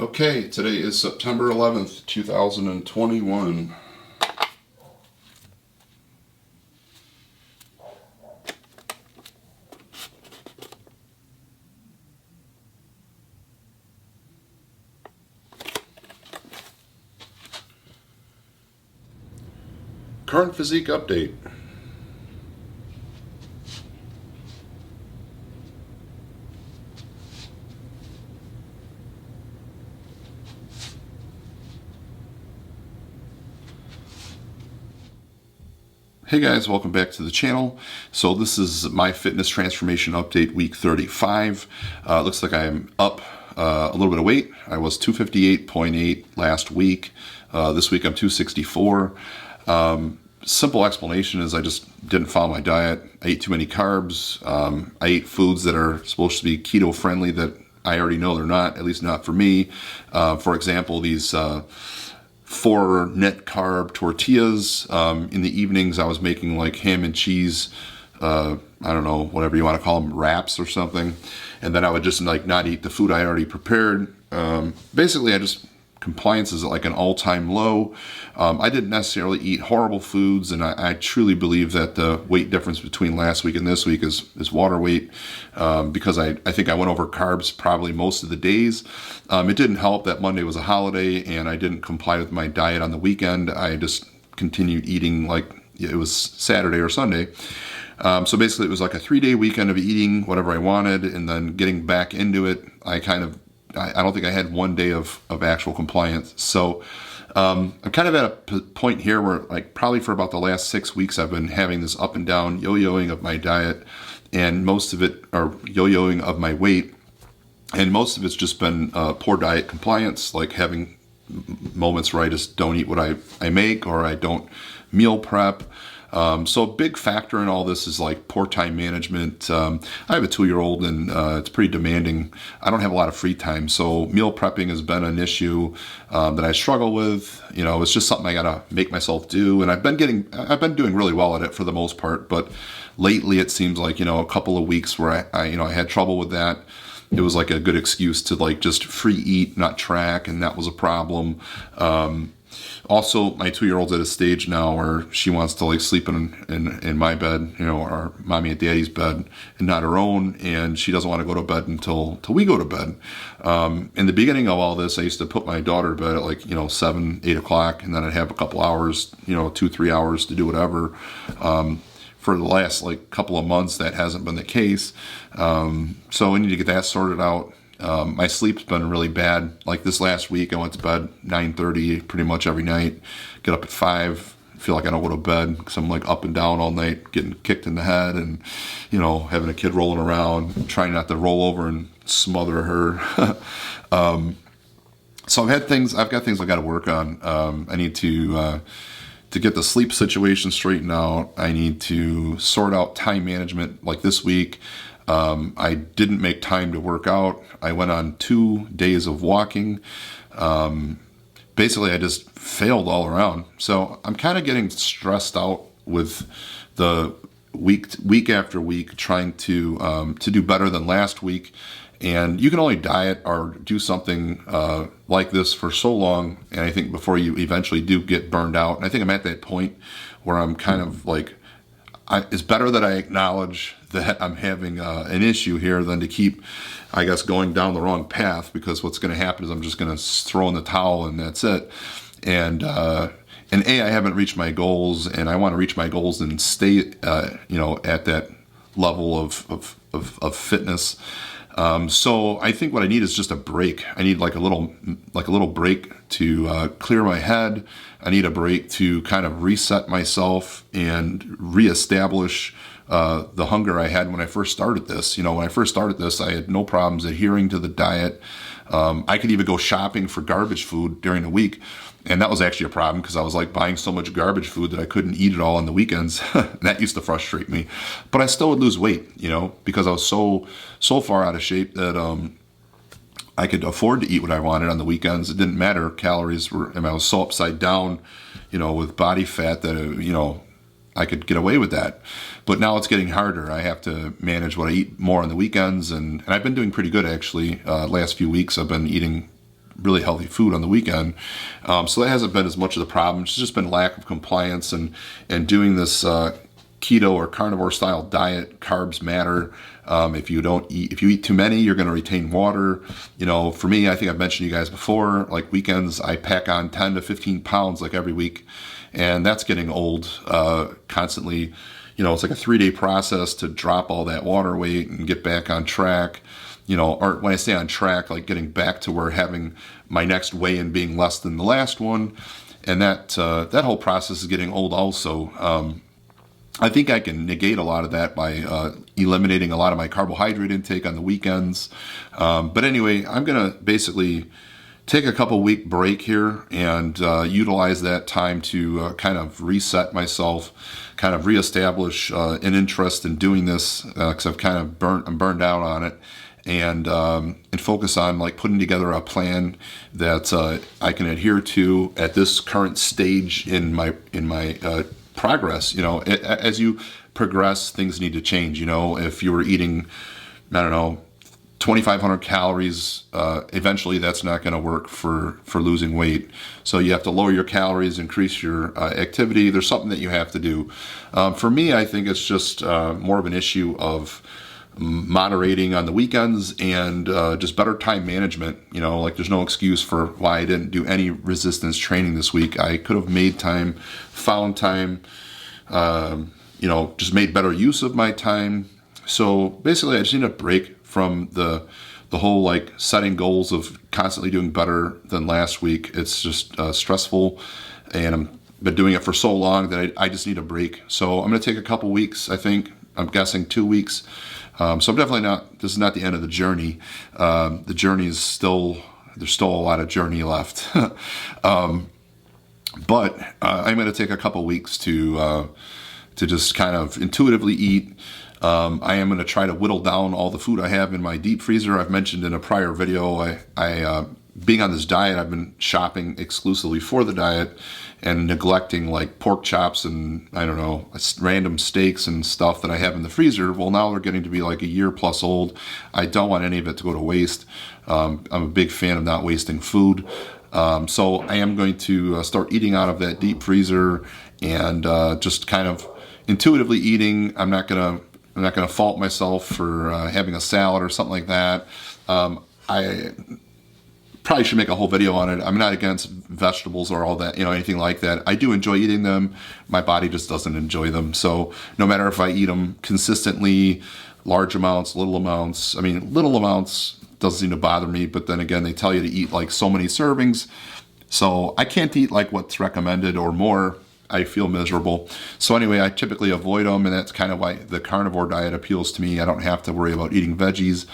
Okay, today is September 11th, 2021. Current physique update. Hey guys, welcome back to the channel. So this is my fitness transformation update week 35. Looks like I'm up a little bit of weight. I was 258.8 last week. This week I'm 264. Simple explanation is I just didn't follow my diet. I ate too many carbs. I ate foods that are supposed to be keto friendly that I already know they're not, at least not for me. For example, these 4 net carb tortillas. In the evenings, I was making like ham and cheese, I don't know, whatever you want to call them, wraps or something. And then I would just like not eat the food I already prepared. Basically, compliance is at like an all-time low. I didn't necessarily eat horrible foods, and I truly believe that the weight difference between last week and this week is water weight, because I think I went over carbs probably most of the days. It didn't help that Monday was a holiday and I didn't comply with my diet on the weekend. I just continued eating like it was Saturday or Sunday. So basically it was like a 3-day weekend of eating whatever I wanted and then getting back into it. I don't think I had 1 day of actual compliance. So I'm kind of at a point here where like probably for about the last 6 weeks, I've been having this up and down yo-yoing of my diet, and most of it, or yo-yoing of my weight. And most of it's just been poor diet compliance, like having moments where I just don't eat what I make, or I don't meal prep. So a big factor in all this is like poor time management. I have a 2-year-old and it's pretty demanding. I don't have a lot of free time, so meal prepping has been an issue that I struggle with. You know, it's just something I gotta make myself do, and I've been doing really well at it for the most part. But lately, it seems like, you know, a couple of weeks where I had trouble with that. It was like a good excuse to like just free eat, not track, and that was a problem. Also, my 2-year-old's at a stage now where she wants to like sleep in my bed, you know, or mommy and daddy's bed, and not her own, and she doesn't want to go to bed until we go to bed. In the beginning of all this, I used to put my daughter to bed at like, 7, 8 o'clock, and then I'd have a couple hours, 2-3 hours to do whatever. For the last like couple of months, that hasn't been the case. So we need to get that sorted out. My sleep's been really bad. Like this last week, I went to bed 9:30 pretty much every night. Get up at 5. Feel like I don't go to bed because I'm like up and down all night, getting kicked in the head, and having a kid rolling around, trying not to roll over and smother her. So I've got things I got to work on. I need to get the sleep situation straightened out. I need to sort out time management. Like this week, I didn't make time to work out. I went on 2 days of walking. Basically, I just failed all around. So I'm kind of getting stressed out with the week after week, trying to do better than last week. And you can only diet or do something like this for so long, and I think before you eventually do get burned out. And I think I'm at that point where I'm kind of like, it's better that I acknowledge that I'm having an issue here than to keep, I guess, going down the wrong path, because what's going to happen is I'm just going to throw in the towel and that's it. And I haven't reached my goals, and I want to reach my goals and stay, at that level of fitness. So I think what I need is just a break. I need like a little break to clear my head. I need a break to kind of reset myself and reestablish the hunger I had when I first started this. When I first started this, I had no problems adhering to the diet. I could even go shopping for garbage food during the week. And that was actually a problem because I was like buying so much garbage food that I couldn't eat it all on the weekends. That used to frustrate me. But I still would lose weight, because I was so far out of shape that I could afford to eat what I wanted on the weekends. It didn't matter. Calories were, I was so upside down, with body fat that, I could get away with that. But now it's getting harder. I have to manage what I eat more on the weekends. And I've been doing pretty good, actually. Last few weeks, I've been eating really healthy food on the weekend. So that hasn't been as much of the problem. It's just been lack of compliance and doing this keto or carnivore style diet. Carbs matter. If you eat too many, you're going to retain water. For me, I think I've mentioned to you guys before, like weekends, I pack on 10 to 15 pounds like every week, and that's getting old. Constantly, it's like a 3-day process to drop all that water weight and get back on track. Or when I say on track, like getting back to where having my next weigh-in being less than the last one, and that whole process is getting old also. I think I can negate a lot of that by eliminating a lot of my carbohydrate intake on the weekends. But anyway, I'm going to basically take a couple week break here and utilize that time to kind of reset myself, kind of reestablish an interest in doing this because I'm burned out on it. And focus on like putting together a plan that I can adhere to at this current stage in my progress. As you progress, things need to change. If you were eating, I don't know, 2,500 calories, eventually that's not going to work for losing weight. So you have to lower your calories, increase your activity. There's something that you have to do. For me, I think it's just more of an issue of moderating on the weekends and just better time management. Like there's no excuse for why I didn't do any resistance training this week. I could have made time, found time, just made better use of my time. So basically I just need a break from the whole like setting goals of constantly doing better than last week. It's just stressful, and I've been doing it for so long that I just need a break. So I'm going to take a couple weeks, I think. I'm guessing 2 weeks. So I'm definitely this is not the end of the journey. The journey is there's still a lot of journey left. But I'm going to take a couple weeks to just kind of intuitively eat. I am going to try to whittle down all the food I have in my deep freezer. I've mentioned in a prior video, I being on this diet, I've been shopping exclusively for the diet and neglecting like pork chops and I don't know, random steaks and stuff that I have in the freezer. Well, now they're getting to be like a year plus old. I don't want any of it to go to waste. I'm a big fan of not wasting food. So I am going to start eating out of that deep freezer and just kind of intuitively eating. I'm not gonna fault myself for having a salad or something like that. I probably should make a whole video on it. I'm not against vegetables or all that, anything like that. I do enjoy eating them. My body just doesn't enjoy them. So no matter if I eat them consistently, large amounts, little amounts, little amounts doesn't seem to bother me. But then again, they tell you to eat like so many servings. So I can't eat like what's recommended or more. I feel miserable. So anyway, I typically avoid them, and that's kind of why the carnivore diet appeals to me. I don't have to worry about eating veggies.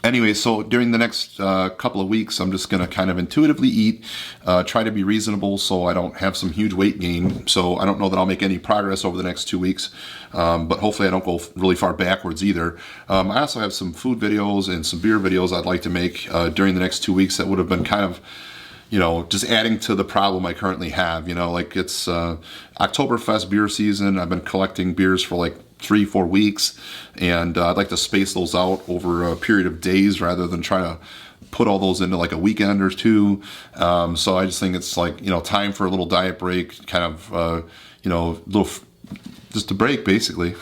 Anyway, so during the next couple of weeks, I'm just going to kind of intuitively eat, try to be reasonable so I don't have some huge weight gain. So I don't know that I'll make any progress over the next 2 weeks, but hopefully I don't go really far backwards either. I also have some food videos and some beer videos I'd like to make during the next 2 weeks that would have been kind of just adding to the problem I currently have. Like it's Oktoberfest beer season. I've been collecting beers for like 3-4 weeks, and I'd like to space those out over a period of days rather than try to put all those into like a weekend or two. So I just think it's like, time for a little diet break, kind of, just a break basically.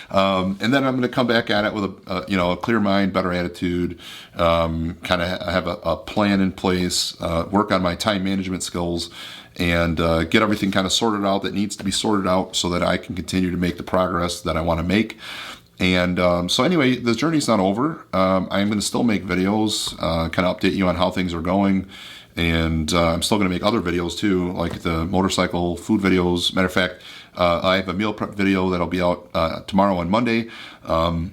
And then I'm going to come back at it with a clear mind, better attitude, kind of have a plan in place, work on my time management skills, and get everything kind of sorted out that needs to be sorted out so that I can continue to make the progress that I want to make. And so anyway, the journey's not over. I'm going to still make videos, kind of update you on how things are going. And I'm still going to make other videos too, like the motorcycle food videos. Matter of fact, I have a meal prep video that'll be out tomorrow and Monday.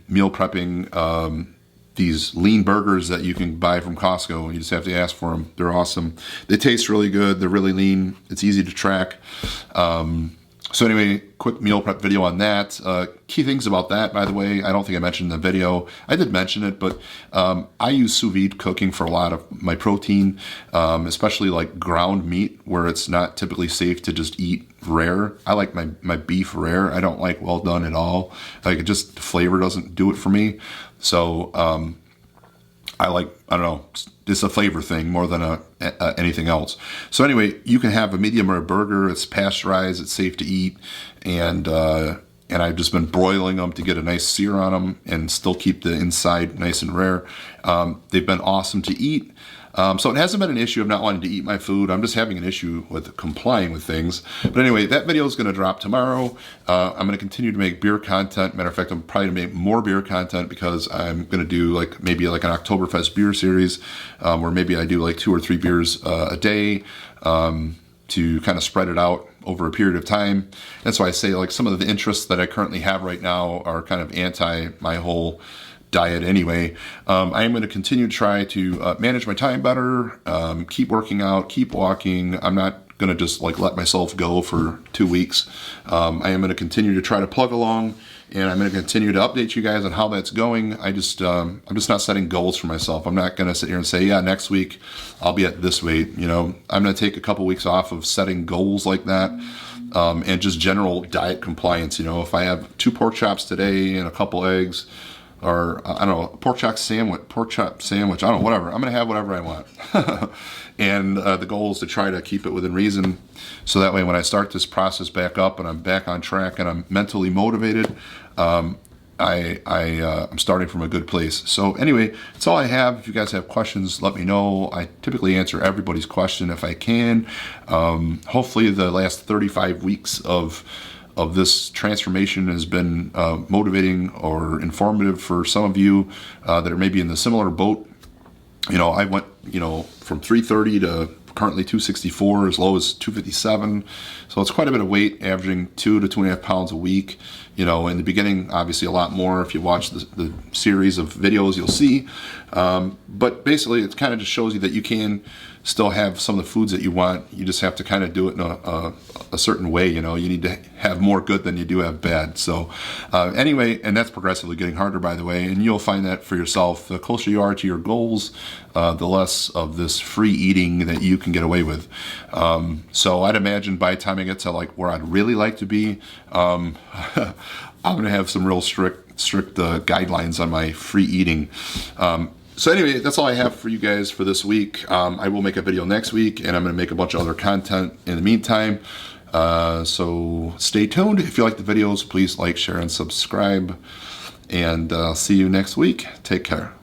Meal prepping these lean burgers that you can buy from Costco. You just have to ask for them. They're awesome. They taste really good. They're really lean. It's easy to track. So anyway, quick meal prep video on that. Key things about that, by the way, I don't think I mentioned in the video. I did mention it, but I use sous vide cooking for a lot of my protein, especially like ground meat, where it's not typically safe to just eat rare. I like my beef rare. I don't like well done at all. Like the flavor doesn't do it for me. So I don't know, it's a flavor thing more than anything else. So anyway, you can have a medium rare burger. It's pasteurized, it's safe to eat, and I've just been broiling them to get a nice sear on them and still keep the inside nice and rare. They've been awesome to eat. So it hasn't been an issue of not wanting to eat my food. I'm just having an issue with complying with things. But anyway, that video is going to drop tomorrow. I'm going to continue to make beer content. Matter of fact, I'm probably going to make more beer content because I'm going to do maybe an Oktoberfest beer series, where maybe I do 2 or 3 beers a day, to kind of spread it out over a period of time. And so I say some of the interests that I currently have right now are kind of anti my whole diet anyway. I am going to continue to try to manage my time better, keep working out, keep walking. I'm not going to just let myself go for 2 weeks. I am going to continue to try to plug along, and I'm going to continue to update you guys on how that's going. I'm just not setting goals for myself. I'm not going to sit here and say, yeah, next week I'll be at this weight. I'm going to take a couple weeks off of setting goals like that. And just general diet compliance. If I have 2 pork chops today and a couple eggs, or I don't know, pork chop sandwich, I don't know, whatever. I'm going to have whatever I want. And the goal is to try to keep it within reason. So that way when I start this process back up and I'm back on track and I'm mentally motivated, I'm starting from a good place. So anyway, that's all I have. If you guys have questions, let me know. I typically answer everybody's question if I can. Hopefully the last 35 weeks of this transformation has been motivating or informative for some of you that are maybe in the similar boat. I went, from 330 to currently 264, as low as 257. So it's quite a bit of weight, averaging 2 to 2.5 pounds a week. In the beginning, obviously a lot more. If you watch the series of videos, you'll see. But basically, it kind of just shows you that you can still have some of the foods that you want. You just have to kind of do it in a certain way. You need to have more good than you do have bad. So anyway, and that's progressively getting harder, by the way, and you'll find that for yourself. The closer you are to your goals, the less of this free eating that you can get away with. So I'd imagine by the time I get to where I'd really like to be, I'm going to have some real strict guidelines on my free eating. So anyway, that's all I have for you guys for this week. I will make a video next week, and I'm going to make a bunch of other content in the meantime. So stay tuned. If you like the videos, please like, share, and subscribe. And see you next week. Take care.